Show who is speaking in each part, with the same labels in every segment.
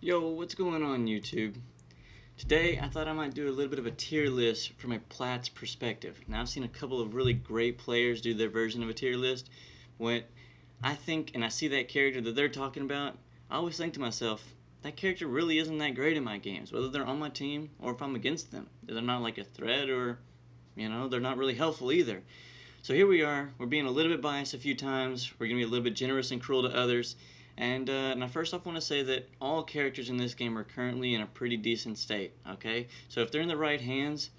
Speaker 1: Yo, what's going on YouTube? Today I thought I might do a little bit of a tier list from a Platts perspective. Now I've seen a couple of really great players do their version of a tier list. When I think and I see that character that they're talking about, I always think to myself, that character really isn't that great in my games, whether they're on my team or if I'm against them. They're not like a threat or, they're not really helpful either. So here we are. We're being a little bit biased a few times. We're going to be a little bit generous and cruel to others. And I first off want to say that all characters in this game are currently in a pretty decent state, okay? So if they're in the right hands,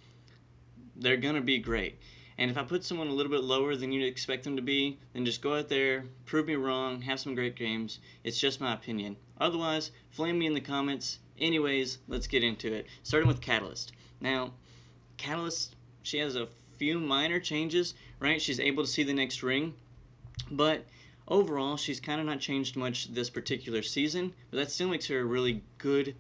Speaker 1: they're going to be great. And if I put someone a little bit lower than you'd expect them to be, then just go out there, prove me wrong, have some great games. It's just my opinion. Otherwise, flame me in the comments. Anyways, let's get into it. Starting with Catalyst. Now, Catalyst, she has a few minor changes, right? She's able to see the next ring, but overall, she's kind of not changed much this particular season, but that still makes her a really good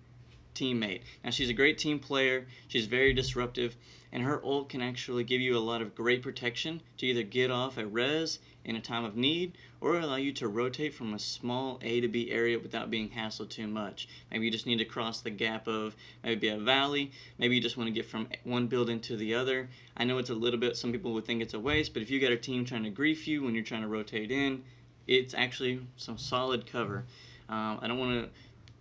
Speaker 1: teammate. Now, she's a great team player, she's very disruptive, and her ult can actually give you a lot of great protection to either get off a res in a time of need or allow you to rotate from a small A to B area without being hassled too much. Maybe you just need to cross the gap of maybe a valley, maybe you just want to get from one building to the other. I know it's a little bit, some people would think it's a waste, but if you got a team trying to grief you when you're trying to rotate in, it's actually some solid cover. I don't want to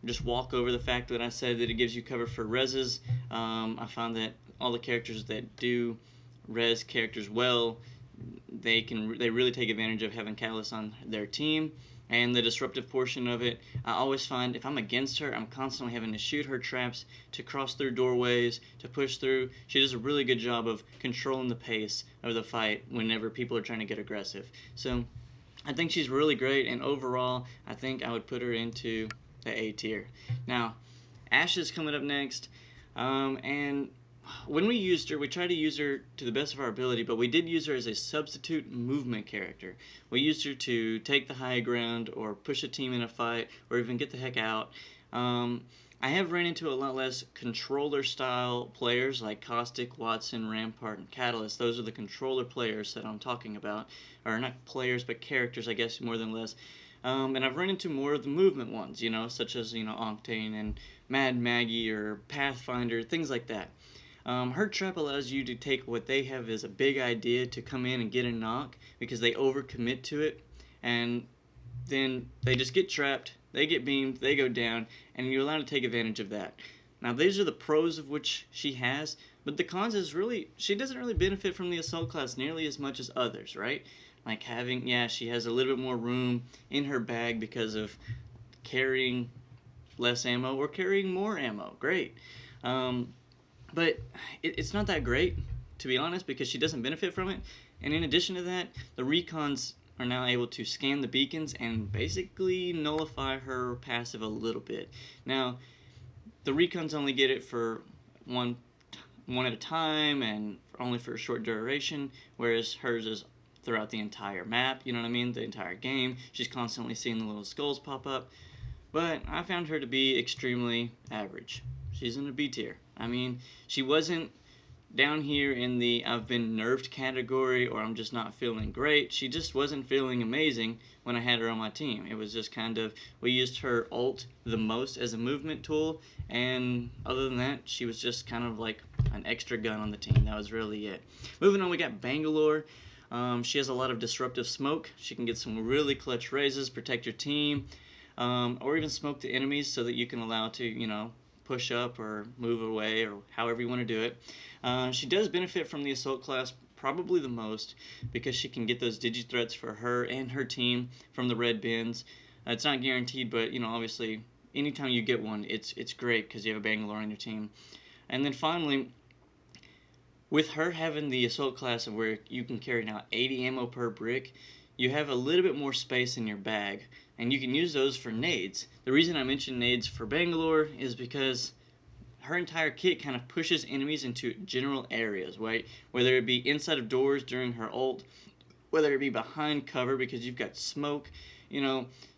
Speaker 1: just walk over the fact that I said that it gives you cover for reses. I found that all the characters that do res characters well, they really take advantage of having Catalyst on their team. And the disruptive portion of it, I always find if I'm against her, I'm constantly having to shoot her traps, to cross through doorways, to push through. She does a really good job of controlling the pace of the fight whenever people are trying to get aggressive. So I think she's really great, and overall, I think I would put her into the A tier. Now, Ash is coming up next, and when we used her, we tried to use her to the best of our ability, but we did use her as a substitute movement character. We used her to take the high ground, or push a team in a fight, or even get the heck out. I have ran into a lot less controller style players like Caustic, Watson, Rampart, and Catalyst. Those are the controller players that I'm talking about. Or not players, but characters, I guess, more than less. And I've run into more of the movement ones, such as, Octane and Mad Maggie or Pathfinder, things like that. Her trap allows you to take what they have as a big idea to come in and get a knock because they overcommit to it, and then they just get trapped, they get beamed, they go down, and you're allowed to take advantage of that. Now, these are the pros of which she has, but the cons is really, she doesn't really benefit from the assault class nearly as much as others, right? Like having, yeah, she has a little bit more room in her bag because of carrying less ammo or carrying more ammo. Great. Um, but it's not that great, to be honest, because she doesn't benefit from it. And in addition to that, the recons are now able to scan the beacons and basically nullify her passive a little bit. Now, the recons only get it for one at a time and only for a short duration, whereas hers is throughout the entire map, you know what I mean, the entire game. She's constantly seeing the little skulls pop up, but I found her to be extremely average. She's in a B tier. I mean, she wasn't down here in the I've been nerfed category or I'm just not feeling great. She just wasn't feeling amazing when I had her on my team. It was just kind of, we used her ult the most as a movement tool, and other than that, she was just kind of like an extra gun on the team. That was really it. Moving on, we got Bangalore. She has a lot of disruptive smoke. She can get some really clutch raises, protect your team, or even smoke the enemies so that you can allow to, push up or move away or however you want to do it. She does benefit from the assault class probably the most because she can get those digi threats for her and her team from the red bins. It's not guaranteed, but obviously anytime you get one, it's great because you have a Bangalore on your team. And then finally, with her having the assault class of where you can carry now 80 ammo per brick, you have a little bit more space in your bag, and you can use those for nades. The reason I mention nades for Bangalore is because her entire kit kind of pushes enemies into general areas, right? Whether it be inside of doors during her ult, whether it be behind cover because you've got smoke,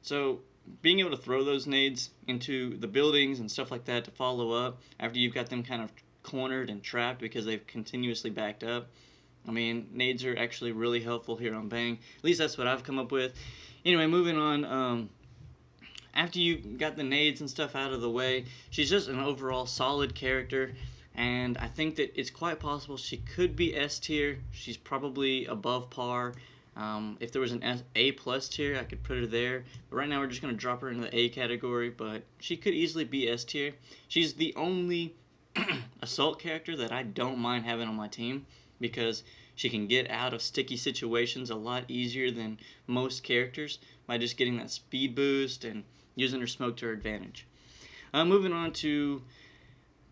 Speaker 1: so being able to throw those nades into the buildings and stuff like that to follow up after you've got them kind of cornered and trapped because they've continuously backed up. I mean, nades are actually really helpful here on Bang. At least that's what I've come up with. Anyway, moving on. after you got the nades and stuff out of the way, she's just an overall solid character. And I think that it's quite possible she could be S tier. She's probably above par. If there was an A plus tier, I could put her there. But right now, we're just going to drop her into the A category. But she could easily be S tier. She's the only assault character that I don't mind having on my team, because she can get out of sticky situations a lot easier than most characters by just getting that speed boost and using her smoke to her advantage. Moving on to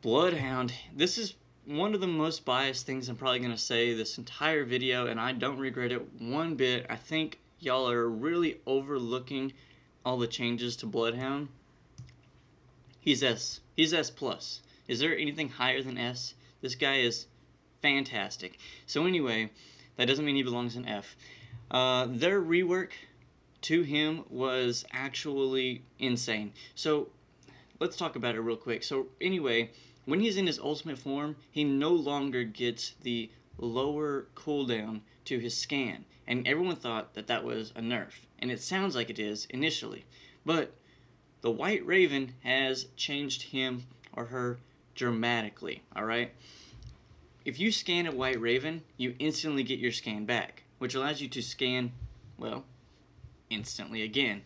Speaker 1: Bloodhound. This is one of the most biased things I'm probably going to say this entire video, and I don't regret it one bit. I think y'all are really overlooking all the changes to Bloodhound. He's S. He's S+. Is there anything higher than S? This guy is fantastic. So anyway, that doesn't mean he belongs in F. Their rework to him was actually insane. So let's talk about it real quick. So anyway, when he's in his ultimate form, he no longer gets the lower cooldown to his scan. And everyone thought that that was a nerf. And it sounds like it is initially. But the White Raven has changed him or her dramatically, alright? If you scan a White Raven, you instantly get your scan back, which allows you to scan, well, instantly again.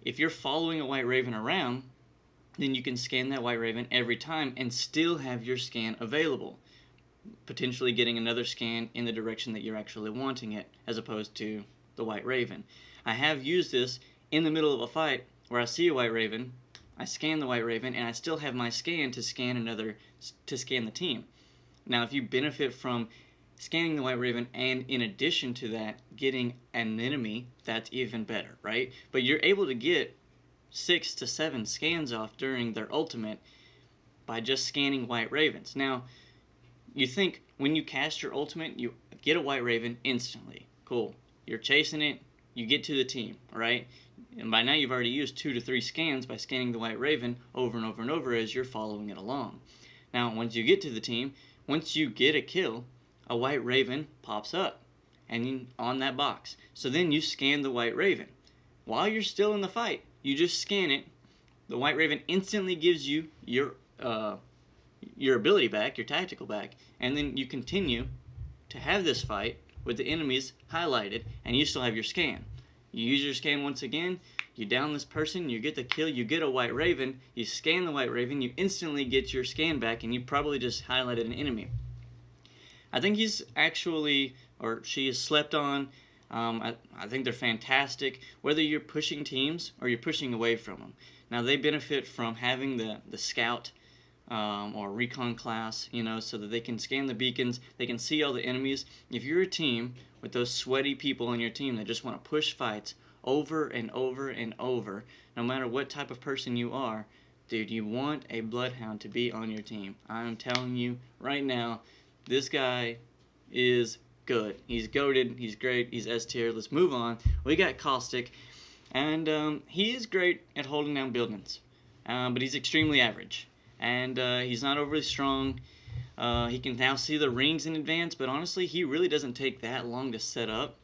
Speaker 1: If you're following a White Raven around, then you can scan that White Raven every time and still have your scan available, potentially getting another scan in the direction that you're actually wanting it, as opposed to the White Raven. I have used this in the middle of a fight where I see a White Raven, I scan the White Raven, and I still have my scan to scan the team. Now, if you benefit from scanning the White Raven and in addition to that getting an enemy, that's even better, right? But you're able to get 6 to 7 scans off during their ultimate by just scanning White Ravens. Now, you think when you cast your ultimate, you get a White Raven instantly. Cool. You're chasing it, you get to the team, right? And by now you've already used 2 to 3 scans by scanning the White Raven over and over and over as you're following it along. Now, once you get to the team, once you get a kill, a White Raven pops up and on that box. So then you scan the White Raven. While you're still in the fight, you just scan it. The White Raven instantly gives you your ability back, your tactical back, and then you continue to have this fight with the enemies highlighted, and you still have your scan. You use your scan once again, you down this person, you get the kill, you get a White Raven, you scan the White Raven, you instantly get your scan back, and you probably just highlighted an enemy. I think he's actually, or she is slept on. I think they're fantastic, whether you're pushing teams or you're pushing away from them. Now, they benefit from having the scout or recon class, you know, so that they can scan the beacons, they can see all the enemies. If you're a team with those sweaty people on your team that just want to push fights over and over and over, no matter what type of person you are, dude, you want a Bloodhound to be on your team. I'm telling you right now, this guy is good. He's goated, he's great, he's S tier. Let's move on. We got Caustic, and he is great at holding down buildings, but he's extremely average. And he's not overly strong. He can now see the rings in advance, but honestly, he really doesn't take that long to set up.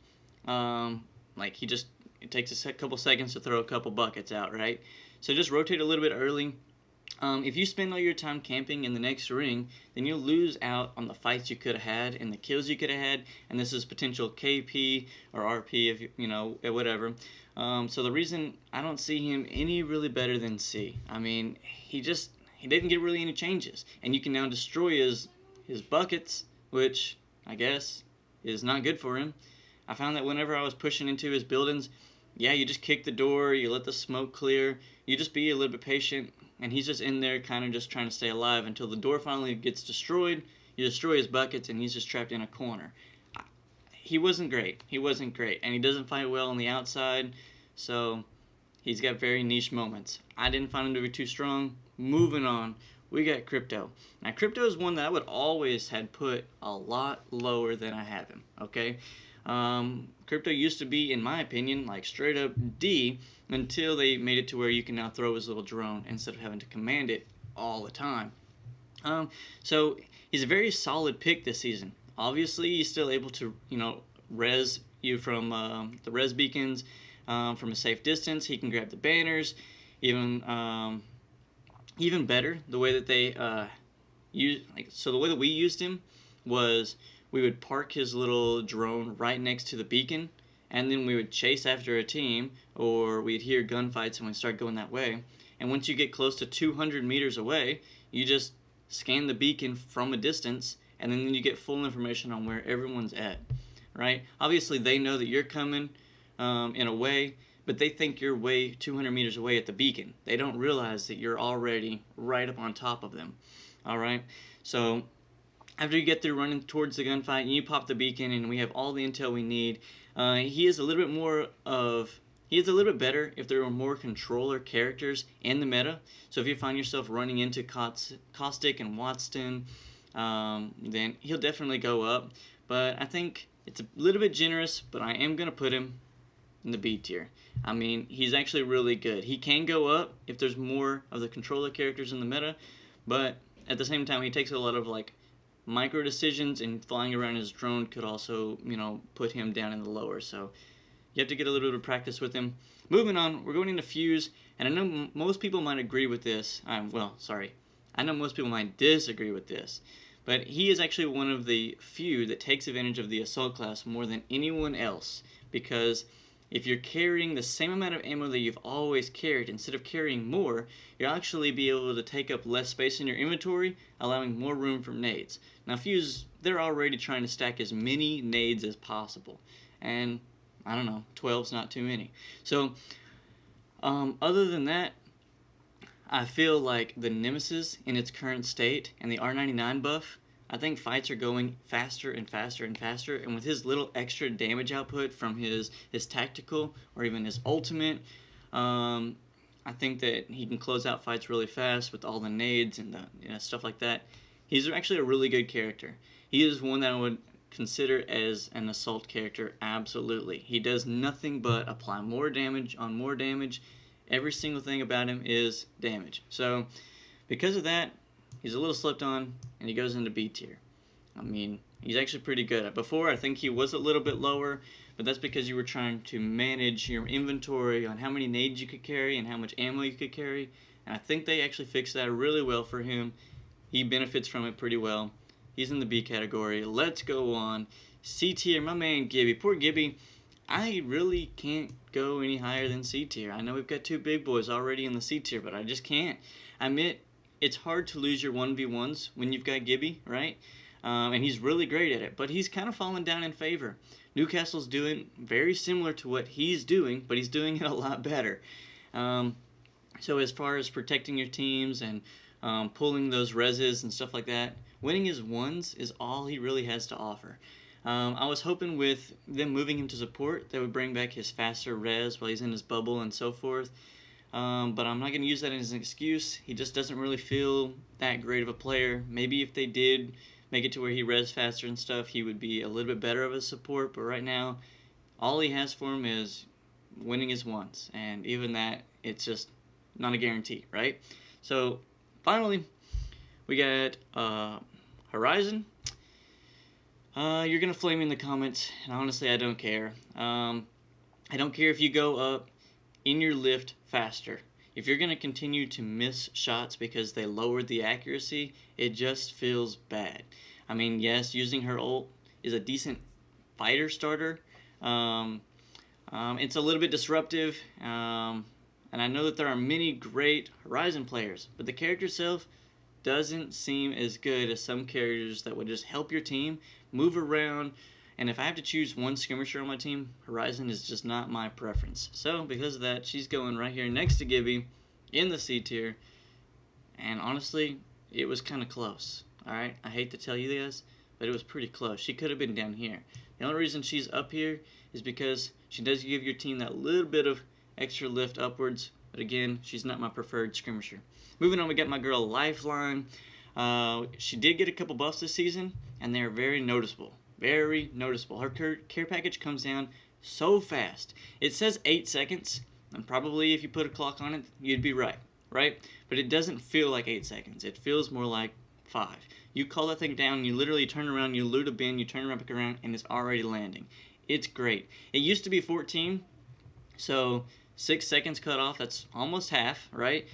Speaker 1: It takes a couple seconds to throw a couple buckets out, right? So just rotate a little bit early. If you spend all your time camping in the next ring, then you'll lose out on the fights you could have had and the kills you could have had, and this is potential KP or RP, if you know, whatever. So the reason I don't see him any really better than C. I mean, he didn't get really any changes, and you can now destroy his buckets, which I guess is not good for him. I found that whenever I was pushing into his buildings, yeah, you just kick the door, you let the smoke clear, you just be a little bit patient, and he's just in there kind of just trying to stay alive until the door finally gets destroyed. You destroy his buckets, and he's just trapped in a corner. He wasn't great. He wasn't great, and he doesn't fight well on the outside, so he's got very niche moments. I didn't find him to be too strong. Moving on, we got Crypto. Now, Crypto is one that I would always had put a lot lower than I have him, okay? Crypto used to be, in my opinion, like straight up D, until they made it to where you can now throw his little drone instead of having to command it all the time. So he's a very solid pick this season. Obviously, he's still able to, res you from the res beacons from a safe distance. He can grab the banners. even even better, the way that they so the way that we used him was we would park his little drone right next to the beacon, and then we would chase after a team, or we'd hear gunfights and we'd start going that way. And once you get close to 200 meters away, you just scan the beacon from a distance, and then you get full information on where everyone's at, right? Obviously, they know that you're coming in a way, but they think you're way 200 meters away at the beacon. They don't realize that you're already right up on top of them. All right, so after you get through running towards the gunfight, and you pop the beacon, and we have all the intel we need. He is a little bit more of he is a little bit better if there were more controller characters in the meta. So if you find yourself running into Caustic and Watson, then he'll definitely go up. But I think it's a little bit generous, but I am going to put him in the B tier. I mean, he's actually really good. He can go up if there's more of the controller characters in the meta, but at the same time, he takes a lot of like micro decisions, and flying around his drone could also, put him down in the lower. So you have to get a little bit of practice with him. Moving on, we're going into Fuse, and I know most people might agree with this. I know most people might disagree with this, but he is actually one of the few that takes advantage of the assault class more than anyone else, because if you're carrying the same amount of ammo that you've always carried, instead of carrying more, you'll actually be able to take up less space in your inventory, allowing more room for nades. Now, Fuse, they're already trying to stack as many nades as possible, and I don't know, 12's not too many. So, other than that, I feel like the Nemesis in its current state and the R99 buff, I think fights are going faster and faster and faster, and with his little extra damage output from his tactical or even his ultimate, I think that he can close out fights really fast with all the nades and the stuff like that. He's actually a really good character. He is one that I would consider as an assault character, absolutely. He does nothing but apply more damage on more damage. Every single thing about him is damage. So, because of that, he's a little slept on, and he goes into B tier. I mean, he's actually pretty good. Before, I think he was a little bit lower, but that's because you were trying to manage your inventory on how many nades you could carry and how much ammo you could carry, and I think they actually fixed that really well for him. He benefits from it pretty well. He's in the B category. Let's go on. C tier, my man Gibby. Poor Gibby. I really can't go any higher than C tier. I know we've got two big boys already in the C tier, but I just can't. I admit, it's hard to lose your 1v1s when you've got Gibby, right? And he's really great at it, but he's kind of fallen down in favor. Newcastle's doing very similar to what he's doing, but he's doing it a lot better. So as far as protecting your teams and pulling those reses and stuff like that, winning his ones is all he really has to offer. I was hoping with them moving him to support, they would bring back his faster res while he's in his bubble and so forth. But I'm not going to use that as an excuse. He just doesn't really feel that great of a player. Maybe if they did make it to where he res faster and stuff, he would be a little bit better of a support. But right now, all he has for him is winning his ones. And even that, it's just not a guarantee, right? So, finally, we got Horizon. You're going to flame me in the comments, and honestly, I don't care. I don't care if you go up in your lift faster. If you're going to continue to miss shots because they lowered the accuracy, it just feels bad. I mean, yes, using her ult is a decent fighter starter. It's a little bit disruptive, and I know that there are many great Horizon players, but the character itself doesn't seem as good as some characters that would just help your team move around. And if I have to choose one skirmisher on my team, Horizon is just not my preference. So because of that, she's going right here next to Gibby in the C tier. And honestly, it was kind of close. Alright, I hate to tell you guys, but it was pretty close. She could have been down here. The only reason she's up here is because she does give your team that little bit of extra lift upwards. But again, she's not my preferred skirmisher. Moving on, we got my girl Lifeline. She did get a couple buffs this season, and they're very noticeable. Very noticeable. Her care package comes down so fast. It says 8 seconds, and probably if you put a clock on it, you'd be right? But it doesn't feel like 8 seconds. It feels more like 5. You call that thing down, you literally turn around, you loot a bin, you turn around, back around, and it's already landing. It's great. It used to be 14, so 6 seconds cut off. That's almost half, right?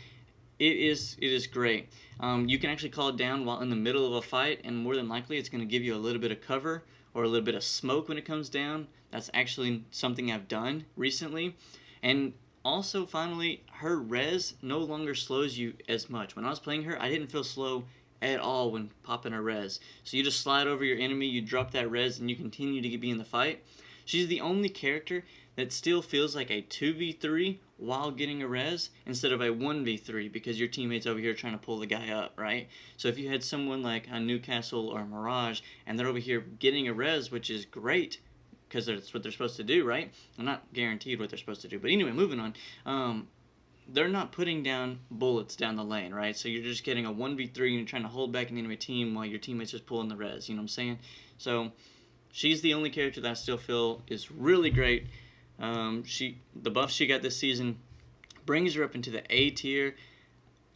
Speaker 1: It is great. You can actually call it down while in the middle of a fight, and more than likely it's going to give you a little bit of cover or a little bit of smoke when it comes down. That's actually something I've done recently. And also, finally, her res no longer slows you as much. When I was playing her, I didn't feel slow at all when popping her res. So you just slide over your enemy, you drop that res, and you continue to be in the fight. She's the only character that still feels like a 2v3 while getting a res instead of a 1v3 because your teammate's over here trying to pull the guy up, right? So if you had someone like a Newcastle or a Mirage and they're over here getting a res, which is great because that's what they're supposed to do, right? I'm not guaranteed what they're supposed to do. But anyway, moving on. They're not putting down bullets down the lane, right? So you're just getting a 1v3 and you're trying to hold back an enemy team while your teammate's just pulling the res, you know what I'm saying? So she's the only character that I still feel is really great. The buff she got this season brings her up into the A tier.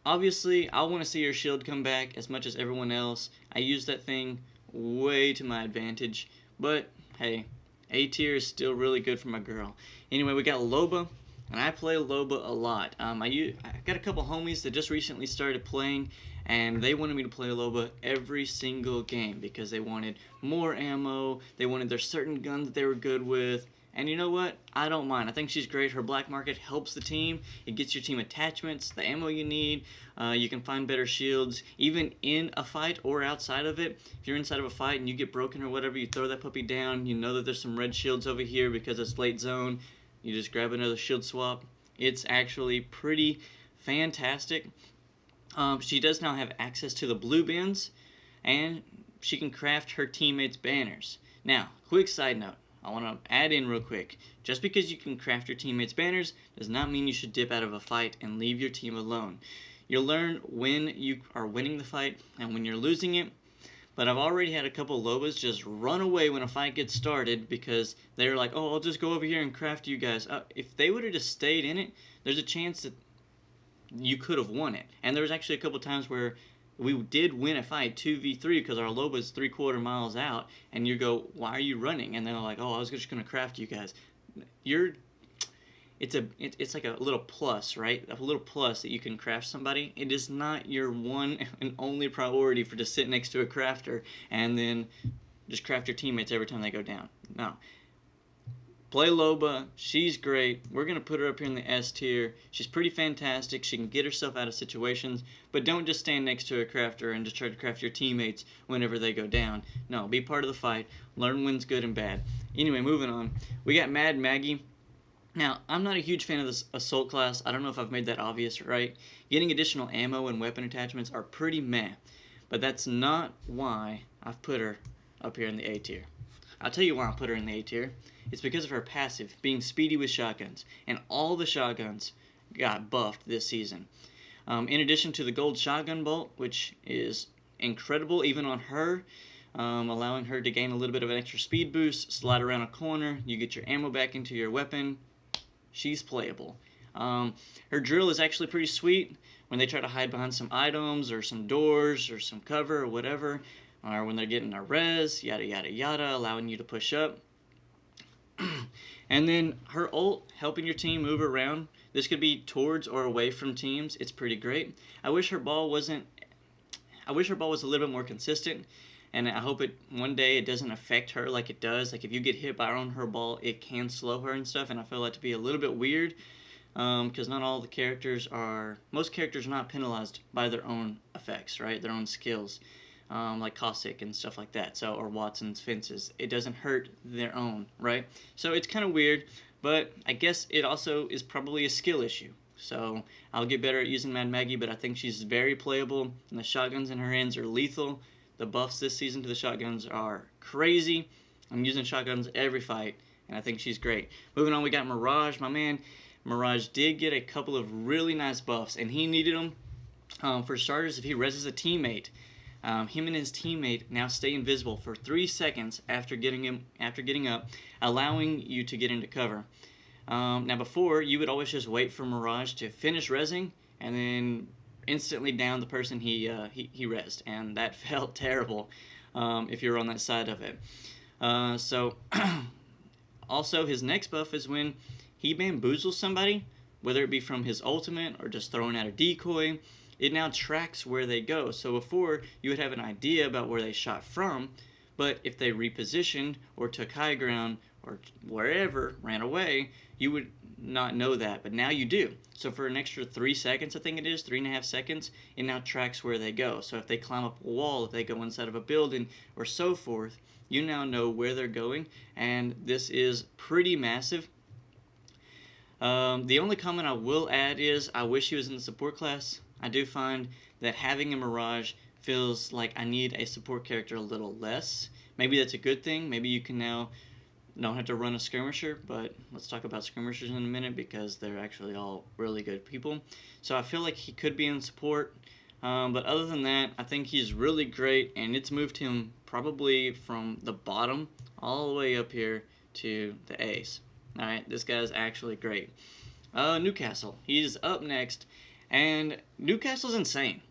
Speaker 1: Obviously, I want to see her shield come back as much as everyone else. I use that thing way to my advantage, but hey, A tier is still really good for my girl. Anyway, we got Loba, and I play Loba a lot. I got a couple homies that just recently started playing, and they wanted me to play Loba every single game because they wanted more ammo, they wanted their certain gun that they were good with. And you know what? I don't mind. I think she's great. Her black market helps the team. It gets your team attachments, the ammo you need. You can find better shields, even in a fight or outside of it. If you're inside of a fight and you get broken or whatever, you throw that puppy down. You know that there's some red shields over here because it's late zone. You just grab another shield swap. It's actually pretty fantastic. She does now have access to the blue bins, and she can craft her teammates' banners. Now, quick side note. I want to add in real quick. Just because you can craft your teammates' banners does not mean you should dip out of a fight and leave your team alone. You'll learn when you are winning the fight and when you're losing it. But I've already had a couple Lobas just run away when a fight gets started because they're like, oh, I'll just go over here and craft you guys. If they would have just stayed in it, there's a chance that you could have won it. And there was actually a couple times where we did win a fight 2v3 because our Loba's 3/4 miles out, and you go, why are you running? And they're like, oh, I was just going to craft you guys. It's like a little plus, right? A little plus that you can craft somebody. It is not your one and only priority for to sit next to a crafter and then just craft your teammates every time they go down. No. Play Loba. She's great. We're going to put her up here in the S tier. She's pretty fantastic. She can get herself out of situations, but don't just stand next to a crafter and just try to craft your teammates whenever they go down. No, be part of the fight. Learn when's good and bad. Anyway, moving on. We got Mad Maggie. Now, I'm not a huge fan of this assault class. I don't know if I've made that obvious, right? Getting additional ammo and weapon attachments are pretty meh, but that's not why I've put her up here in the A tier. I'll tell you why I put her in the A tier. It's because of her passive, being speedy with shotguns, and all the shotguns got buffed this season. In addition to the gold shotgun bolt, which is incredible even on her, allowing her to gain a little bit of an extra speed boost, slide around a corner, you get your ammo back into your weapon. She's playable. Her drill is actually pretty sweet when they try to hide behind some items or some doors or some cover or whatever, or when they're getting a res, yada yada yada, allowing you to push up. And then her ult, helping your team move around. This could be towards or away from teams. It's pretty great. I wish her ball was a little bit more consistent, and I hope one day it doesn't affect her like it does. Like if you get hit by her ball, it can slow her and stuff, and I feel that to be a little bit weird because not all the characters most characters are not penalized by their own effects, right? Their own skills. Like Cossack and stuff like that, or Watson's fences. It doesn't hurt their own, right? So it's kind of weird, but I guess it also is probably a skill issue. So I'll get better at using Mad Maggie, but I think she's very playable, and the shotguns in her hands are lethal. The buffs this season to the shotguns are crazy. I'm using shotguns every fight, and I think she's great. Moving on, we got Mirage. My man, Mirage did get a couple of really nice buffs, and he needed them. For starters, if he reses a teammate, him and his teammate now stay invisible for 3 seconds after getting up, allowing you to get into cover. Now before, you would always just wait for Mirage to finish rezzing and then instantly down the person he rezzed, and that felt terrible if you were on that side of it. So also his next buff is when he bamboozles somebody. whether it be from his ultimate or just throwing out a decoy, it now tracks where they go. So before, you would have an idea about where they shot from, but if they repositioned or took high ground or wherever, ran away, you would not know that, but now you do. So for an extra 3 seconds, I think it is, 3.5 seconds, it now tracks where they go. So if they climb up a wall, if they go inside of a building, or so forth, you now know where they're going, and this is pretty massive. The only comment I will add is I wish he was in the support class. I do find that having a Mirage feels like I need a support character a little less. Maybe that's a good thing. Maybe you can now don't have to run a skirmisher, but let's talk about skirmishers in a minute because they're actually all really good people. So I feel like he could be in support, but other than that, I think he's really great, and it's moved him probably from the bottom all the way up here to the A's. Alright, this guy's actually great. Newcastle, he's up next, and Newcastle's insane,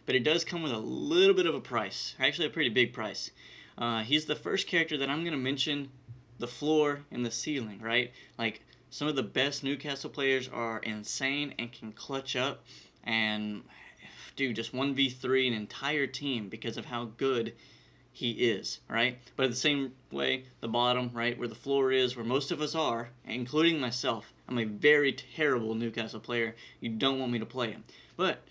Speaker 1: but it does come with a little bit of a price, actually a pretty big price. He's the first character that I'm going to mention the floor and the ceiling, right? Like, some of the best Newcastle players are insane and can clutch up and do just 1v3 an entire team because of how good he is, right? But at the same way, the bottom, right, where the floor is, where most of us are, including myself, I'm a very terrible Newcastle player. You don't want me to play him. But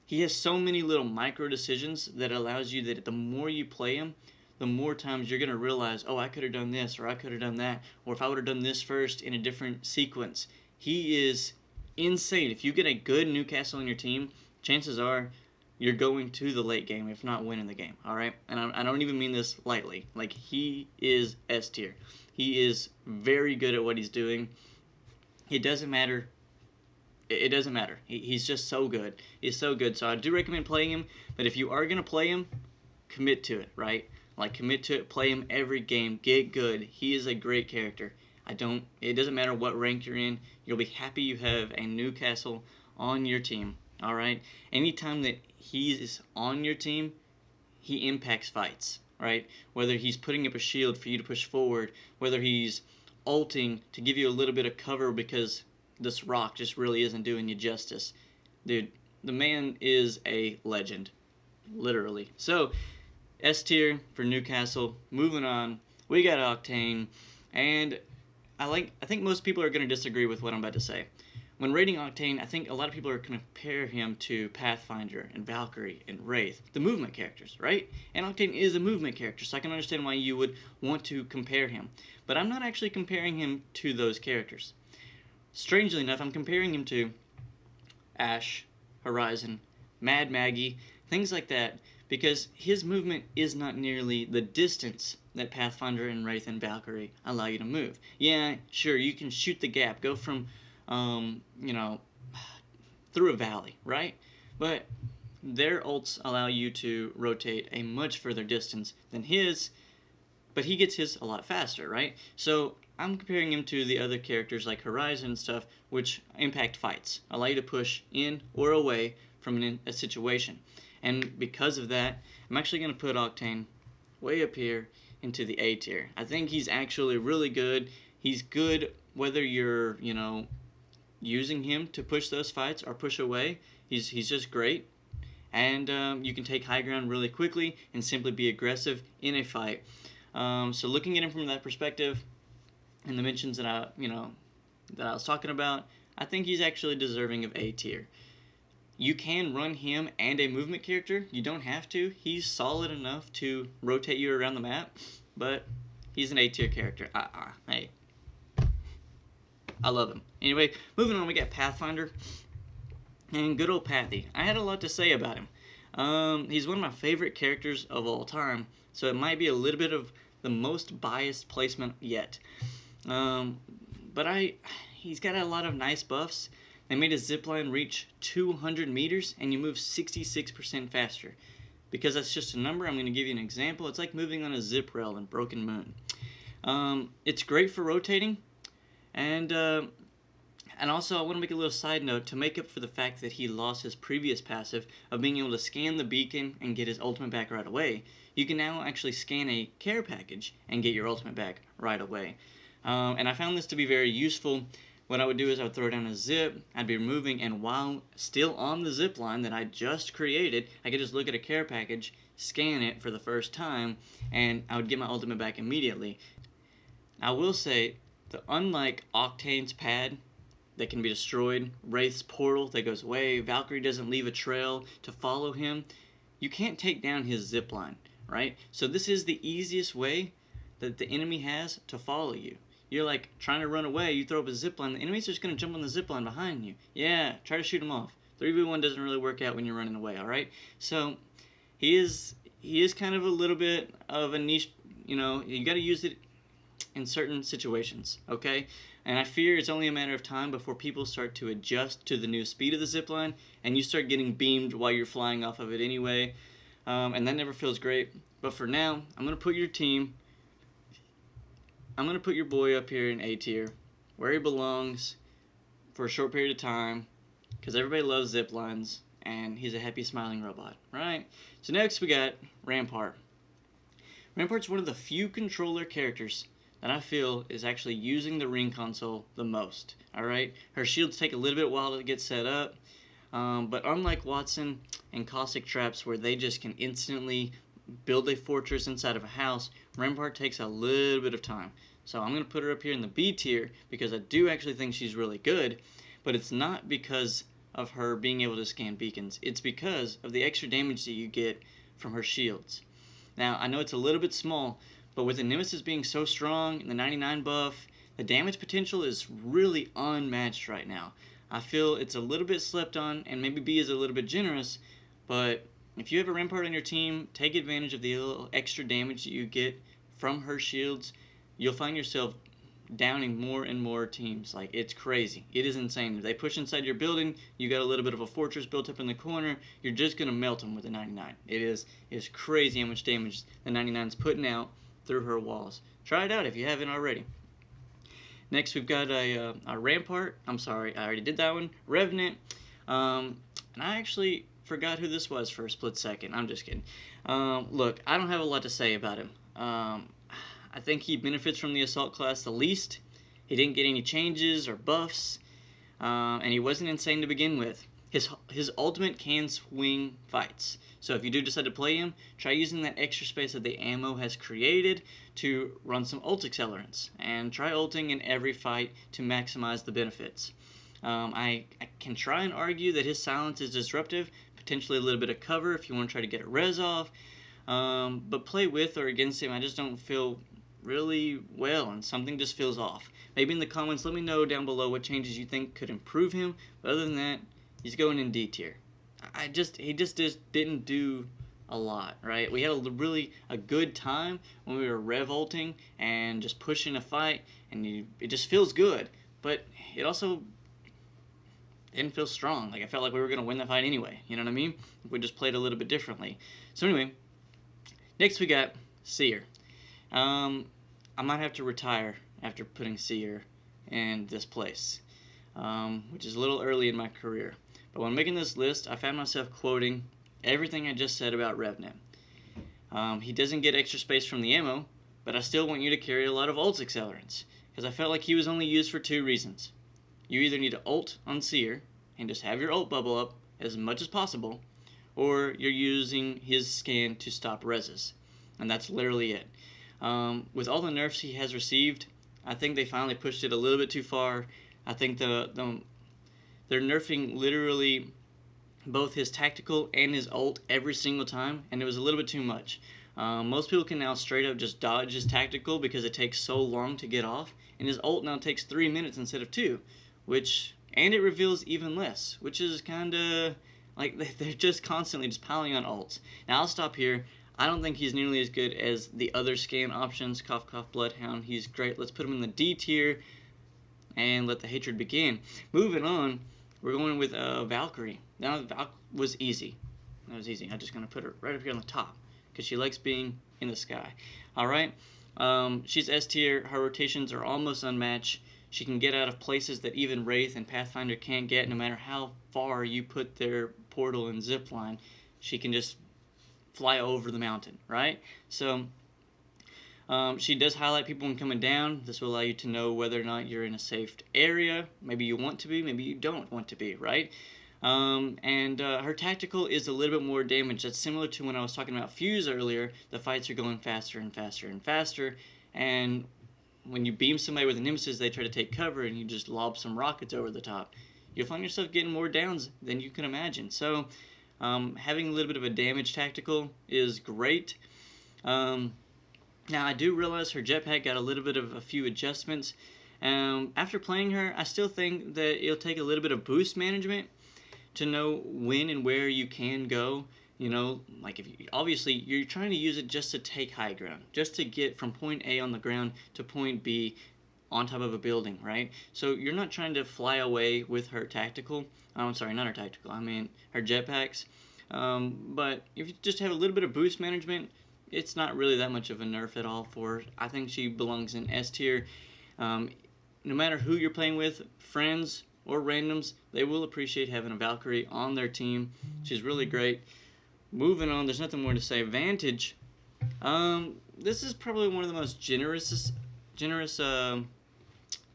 Speaker 1: he has so many little micro decisions that allows you that the more you play him, the more times you're going to realize, oh, I could have done this, or I could have done that, or if I would have done this first in a different sequence. He is insane. If you get a good Newcastle on your team, chances are you're going to the late game, if not winning the game, all right? And I don't even mean this lightly. Like, he is S tier. He is very good at what he's doing. It doesn't matter. It doesn't matter. He's just so good. He's so good. So I do recommend playing him, but if you are going to play him, commit to it, right? Like, commit to it, play him every game, get good. He is a great character. It doesn't matter what rank you're in, you'll be happy you have a Newcastle on your team, alright? Anytime that he is on your team, he impacts fights, right? Whether he's putting up a shield for you to push forward, whether he's ulting to give you a little bit of cover because this rock just really isn't doing you justice. Dude, the man is a legend, literally. So, S tier for Newcastle. Moving on, we got Octane, and I think most people are going to disagree with what I'm about to say. When rating Octane, I think a lot of people are going to compare him to Pathfinder and Valkyrie and Wraith, the movement characters, right? And Octane is a movement character, so I can understand why you would want to compare him. But I'm not actually comparing him to those characters. Strangely enough, I'm comparing him to Ashe, Horizon, Mad Maggie, things like that, because his movement is not nearly the distance that Pathfinder and Wraith and Valkyrie allow you to move. Yeah, sure, you can shoot the gap, go from, through a valley, right? But their ults allow you to rotate a much further distance than his, but he gets his a lot faster, right? So I'm comparing him to the other characters like Horizon and stuff, which impact fights, allow you to push in or away from a situation. And because of that, I'm actually going to put Octane way up here into the A tier. I think he's actually really good. He's good whether you're, using him to push those fights or push away. He's just great. And you can take high ground really quickly and simply be aggressive in a fight. So looking at him from that perspective, and the mentions that I was talking about, I think he's actually deserving of A tier. You can run him and a movement character. You don't have to. He's solid enough to rotate you around the map, but he's an A tier character. Hey, I love him. Anyway, moving on, we got Pathfinder and good old Pathy. I had a lot to say about him. He's one of my favorite characters of all time, so it might be a little bit of the most biased placement yet. But he's got a lot of nice buffs. They made his zipline reach 200 meters, and you move 66% faster. Because that's just a number, I'm going to give you an example. It's like moving on a zip rail in Broken Moon. It's great for rotating, and also I want to make a little side note to make up for the fact that he lost his previous passive of being able to scan the beacon and get his ultimate back right away. You can now actually scan a care package and get your ultimate back right away. And I found this to be very useful what I would do is I would throw down a zip, I'd be moving, and while still on the zip line that I just created, I could just look at a care package, scan it for the first time, and I would get my ultimate back immediately. I will say that unlike Octane's pad that can be destroyed, Wraith's portal that goes away, Valkyrie doesn't leave a trail to follow him, you can't take down his zipline, right? So this is the easiest way that the enemy has to follow you. You're like trying to run away, you throw up a zipline, the enemy's just going to jump on the zipline behind you. Yeah, try to shoot him off. 3v1 doesn't really work out when you're running away, alright? So he is kind of a little bit of a niche, you got to use it in certain situations, okay? And I fear it's only a matter of time before people start to adjust to the new speed of the zipline, and you start getting beamed while you're flying off of it anyway, and that never feels great. But for now, I'm going to put your boy up here in A tier, where he belongs for a short period of time, because everybody loves ziplines, and he's a happy smiling robot, right? So next we got Rampart. Rampart's one of the few controller characters that I feel is actually using the ring console the most. Alright, her shields take a little bit while to get set up, but unlike Watson and Caustic Traps where they just can instantly build a fortress inside of a house, Rampart takes a little bit of time. So I'm going to put her up here in the B tier because I do actually think she's really good, but it's not because of her being able to scan beacons. It's because of the extra damage that you get from her shields. Now, I know it's a little bit small, but with the Nemesis being so strong and the 99 buff, the damage potential is really unmatched right now. I feel it's a little bit slept on, and maybe B is a little bit generous, but if you have a Rampart on your team, take advantage of the little extra damage that you get from her shields. You'll find yourself downing more and more teams. Like, it's crazy. It is insane. If they push inside your building, you got a little bit of a fortress built up in the corner, you're just going to melt them with a 99. It's crazy how much damage the 99's putting out through her walls. Try it out if you haven't already. Next, we've got a Rampart. I'm sorry, I already did that one. Revenant. And I actually forgot who this was for a split second. I'm just kidding. Look, I don't have a lot to say about him. I think he benefits from the Assault class the least. He didn't get any changes or buffs, and he wasn't insane to begin with. His ultimate can swing fights. So if you do decide to play him, try using that extra space that the ammo has created to run some ult accelerants. And try ulting in every fight to maximize the benefits. I can try and argue that his silence is disruptive, potentially a little bit of cover if you want to try to get a res off. But play with or against him, I just don't feel really well, and something just feels off. Maybe in the comments, let me know down below what changes you think could improve him. But other than that, he's going in D tier. He just didn't do a lot, right? We had a good time when we were revolting and just pushing a fight, and it just feels good. But it also didn't feel strong. Like, I felt like we were going to win the fight anyway. You know what I mean? We just played a little bit differently. So anyway, next we got Seer. I might have to retire after putting Seer in this place, which is a little early in my career. But when making this list, I found myself quoting everything I just said about Revenant. He doesn't get extra space from the ammo, but I still want you to carry a lot of ult accelerants, because I felt like he was only used for two reasons. You either need to ult on Seer and just have your ult bubble up as much as possible, or you're using his scan to stop reses. And that's literally it. With all the nerfs he has received, I think they finally pushed it a little bit too far. I think they're nerfing literally both his tactical and his ult every single time, and it was a little bit too much. Most people can now straight up just dodge his tactical because it takes so long to get off, and his ult now takes 3 minutes instead of 2, and it reveals even less, which is kind of like they're just constantly just piling on ults. Now I'll stop here. I don't think he's nearly as good as the other scan options. Cough, cough, Bloodhound. He's great. Let's put him in the D tier and let the hatred begin. Moving on, we're going with Valkyrie. Now, Valk was easy. That was easy. I'm just going to put her right up here on the top because she likes being in the sky. Alright, she's S tier. Her rotations are almost unmatched. She can get out of places that even Wraith and Pathfinder can't get, no matter how far you put their portal and zipline. She can just fly over the mountain, right? So, She does highlight people when coming down. This will allow you to know whether or not you're in a safe area. Maybe you want to be, maybe you don't want to be, right? And her tactical is a little bit more damage. That's similar to when I was talking about Fuse earlier. The fights are going faster and faster and faster, and when you beam somebody with a nemesis, they try to take cover, and you just lob some rockets over the top. You'll find yourself getting more downs than you can imagine. So having a little bit of a damage tactical is great. Now, I do realize her jetpack got a little bit of a few adjustments. After playing her, I still think that it'll take a little bit of boost management to know when and where you can go. You know, like if you, obviously you're trying to use it just to take high ground, just to get from point A on the ground to point B on top of a building, right? So you're not trying to fly away with her tactical. I'm sorry, not her tactical. I mean her jetpacks. But if you just have a little bit of boost management, it's not really that much of a nerf at all for her. I think she belongs in S tier. No matter who you're playing with, friends or randoms, they will appreciate having a Valkyrie on their team. She's really great. Moving on, there's nothing more to say. Vantage. This is probably one of the most generous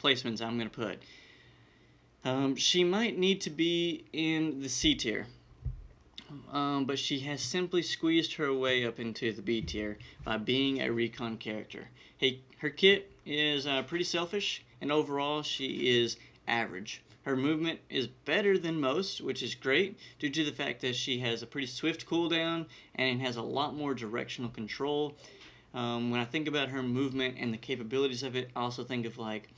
Speaker 1: placements I'm going to put. She might need to be in the C tier. But she has simply squeezed her way up into the B tier by being a recon character. Hey, her kit is pretty selfish, and overall she is average. Her movement is better than most, which is great due to the fact that she has a pretty swift cooldown and has a lot more directional control. When I think about her movement and the capabilities of it, I also think of like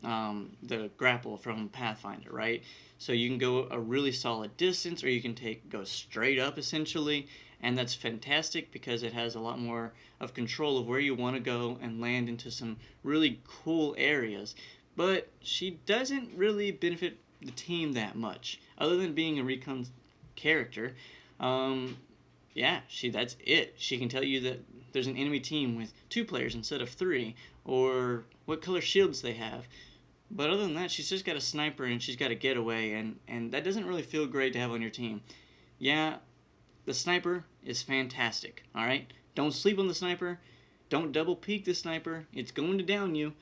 Speaker 1: the grapple from Pathfinder, right? So you can go a really solid distance, or you can go straight up essentially, and that's fantastic because it has a lot more of control of where you want to go and land into some really cool areas. But she doesn't really benefit the team that much, other than being a recon character. Yeah, that's it. She can tell you that there's an enemy team with 2 players instead of 3, or what color shields they have. But other than that, she's just got a sniper and she's got a getaway, and that doesn't really feel great to have on your team. Yeah, the sniper is fantastic, alright? Don't sleep on the sniper. Don't double peek the sniper. It's going to down you.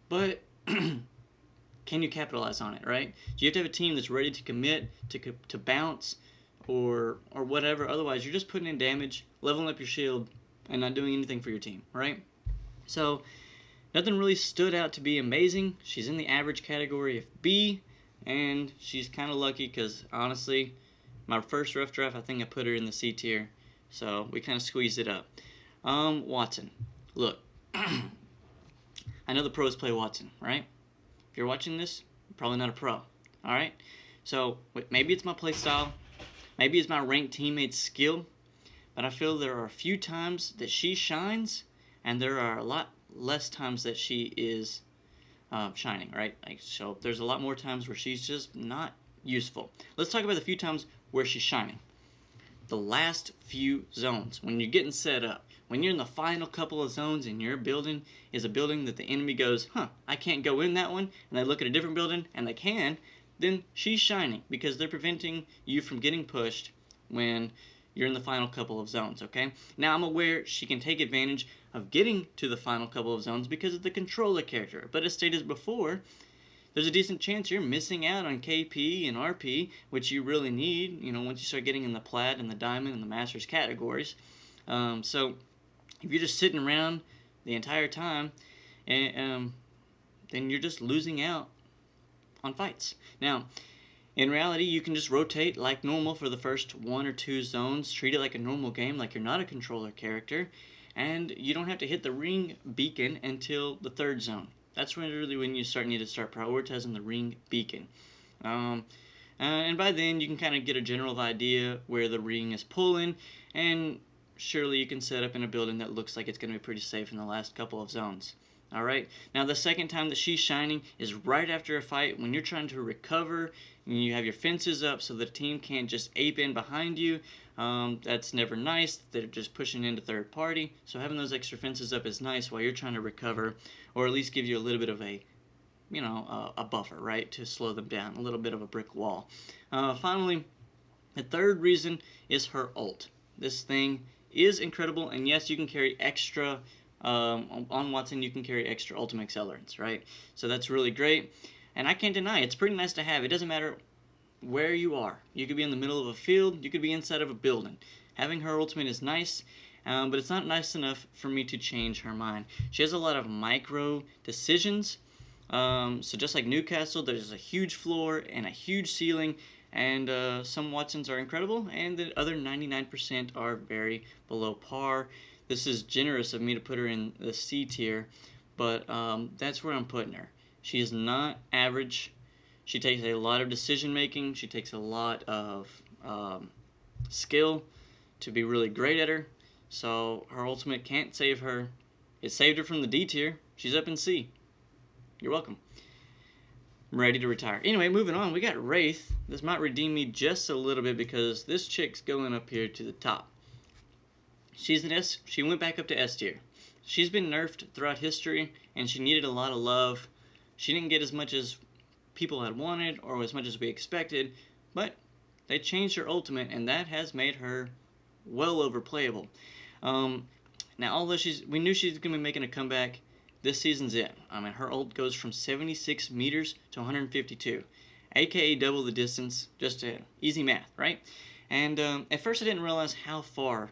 Speaker 1: But can you capitalize on it, right? You have to have a team that's ready to commit, to bounce, or whatever. Otherwise, you're just putting in damage, leveling up your shield, and not doing anything for your team, right? So nothing really stood out to be amazing. She's in the average category of B, and she's kind of lucky because, honestly, my first rough draft, I think I put her in the C tier. So we kind of squeezed it up. Wattson. Look, I know the pros play Wattson, right? If you're watching this, you're probably not a pro, alright? So maybe it's my play style, maybe it's my ranked teammate's skill, but I feel there are a few times that she shines, and there are a lot less times that she is shining, right? So there's a lot more times where she's just not useful. Let's talk about the few times where she's shining. The last few zones, when you're getting set up, when you're in the final couple of zones and your building is a building that the enemy goes, I can't go in that one, and they look at a different building and they can, then she's shining because they're preventing you from getting pushed when you're in the final couple of zones, okay? Now, I'm aware she can take advantage of getting to the final couple of zones because of the controller character, but as stated before, there's a decent chance you're missing out on KP and RP, which you really need, once you start getting in the Plat and the Diamond and the Masters categories. So if you're just sitting around the entire time, then you're just losing out on fights. Now, in reality, you can just rotate like normal for the first 1 or 2 zones, treat it like a normal game, like you're not a controller character, and you don't have to hit the ring beacon until the 3rd zone. That's really when you need to start prioritizing the ring beacon. And by then, you can kind of get a general idea where the ring is pulling, and surely you can set up in a building that looks like it's going to be pretty safe in the last couple of zones. Alright, now the second time that she's shining is right after a fight when you're trying to recover and you have your fences up so the team can't just ape in behind you. That's never nice. They're just pushing into third party. So having those extra fences up is nice while you're trying to recover, or at least give you a little bit of a buffer, right, to slow them down, a little bit of a brick wall. Finally, the third reason is her ult. This thing is incredible, and yes, you can carry extra On Watson, you can carry extra ultimate accelerants, right? So that's really great. And I can't deny it's pretty nice to have. It doesn't matter where you are. You could be in the middle of a field, you could be inside of a building. Having her ultimate is nice, but it's not nice enough for me to change her mind. She has a lot of micro decisions. So just like Newcastle, there's a huge floor and a huge ceiling, and some Watsons are incredible, and the other 99% are very below par. This is generous of me to put her in the C tier, but that's where I'm putting her. She is not average. She takes a lot of decision making. She takes a lot of skill to be really great at her. So her ultimate can't save her. It saved her from the D tier. She's up in C. You're welcome. I'm ready to retire. Anyway, moving on. We got Wraith. This might redeem me just a little bit because this chick's going up here to the top. She's an S. She went back up to S tier. She's been nerfed throughout history, and she needed a lot of love. She didn't get as much as people had wanted or as much as we expected, but they changed her ultimate, and that has made her well overplayable. Now, although we knew she's going to be making a comeback, this season's it. I mean, her ult goes from 76 meters to 152, aka double the distance. Just easy math, right? And at first I didn't realize how far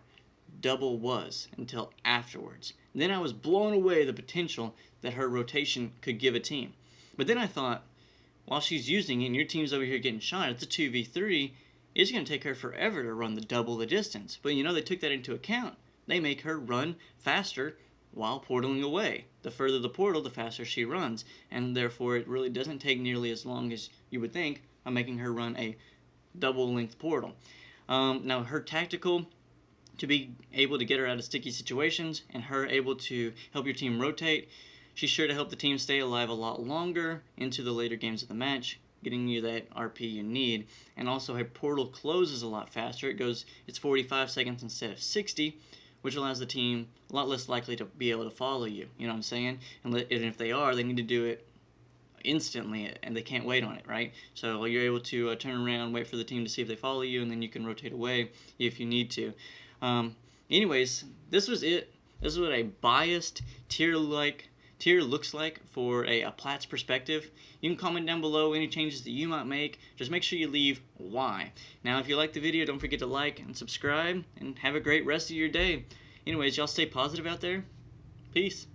Speaker 1: double was until afterwards. Then I was blown away the potential that her rotation could give a team. But then I thought, while she's using it and your team's over here getting shot, it's a 2v3, it's going to take her forever to run the double the distance. But you know, they took that into account. They make her run faster while portaling away. The further the portal, the faster she runs. And therefore, it really doesn't take nearly as long as you would think by making her run a double length portal. Now, her tactical, to be able to get her out of sticky situations and her able to help your team rotate, she's sure to help the team stay alive a lot longer into the later games of the match, getting you that RP you need. And also her portal closes a lot faster. It's 45 seconds instead of 60, which allows the team a lot less likely to be able to follow you. You know what I'm saying? And if they are, they need to do it instantly, and they can't wait on it, right? So you're able to turn around, wait for the team to see if they follow you, and then you can rotate away if you need to. Anyways, this was it. This is what a biased tier looks like for a Platts perspective. You can comment down below any changes that you might make. Just make sure you leave why. Now, if you like the video, don't forget to like and subscribe, and have a great rest of your day. Anyways, y'all stay positive out there. Peace.